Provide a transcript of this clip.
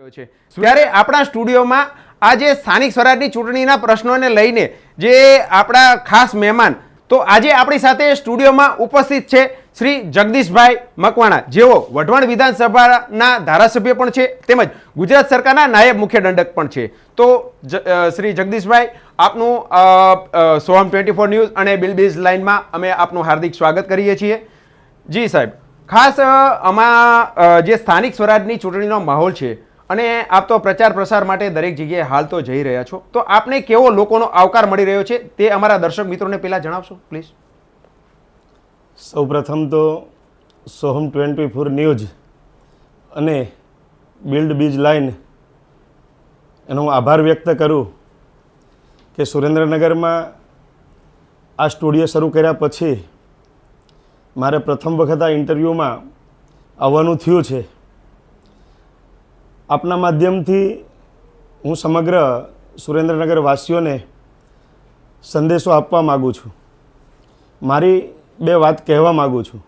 રહ્યો છે ત્યારે આપણા સ્ટુડિયોમાં આ જે સ્થાનિક સ્વરાજની ચૂંટણીના પ્રશ્નોને લઈને જે આપણા ખાસ મહેમાન તો આજે આપણી સાથે સ્ટુડિયોમાં ઉપસ્થિત છે શ્રી જગદીશભાઈ મકવાણા, જેઓ વઢવાણ વિધાનસભાના ધારાસભ્ય પણ છે તેમજ ગુજરાત સરકારના નાયબ મુખ્ય દંડક પણ છે. તો શ્રી જગદીશભાઈ, આપનું સોહમ 24 ન્યૂઝ અને બિલબીઝ લાઇનમાં અમે આપનું હાર્દિક સ્વાગત કરીએ છીએ. જી સાહેબ, ખાસ આમાં જે સ્થાનિક સ્વરાજની ચૂંટણીનો માહોલ છે અને આપ તો પ્રચાર પ્રસાર માટે દરેક જગ્યાએ હાલ તો જઈ રહ્યા છો, તો આપને કેવો લોકોનો આવકાર મળી રહ્યો છે તે અમારા દર્શક મિત્રોને પહેલાં જણાવશો પ્લીઝ. સૌપ્રથમ તો સોહમ 24 ન્યૂઝ અને બિલ્ડ બીજ લાઇન એનો હું આભાર વ્યક્ત કરું કે સુરેન્દ્રનગરમાં આ સ્ટુડિયો શરૂ કર્યા પછી મારે પ્રથમ વખત આ ઇન્ટરવ્યૂમાં આવવાનું થયું છે. આપના માધ્યમથી હું સમગ્ર સુરેન્દ્રનગર વાસીઓને સંદેશો આપવા માગું છું. મારી બે વાત કહેવા માગું છું.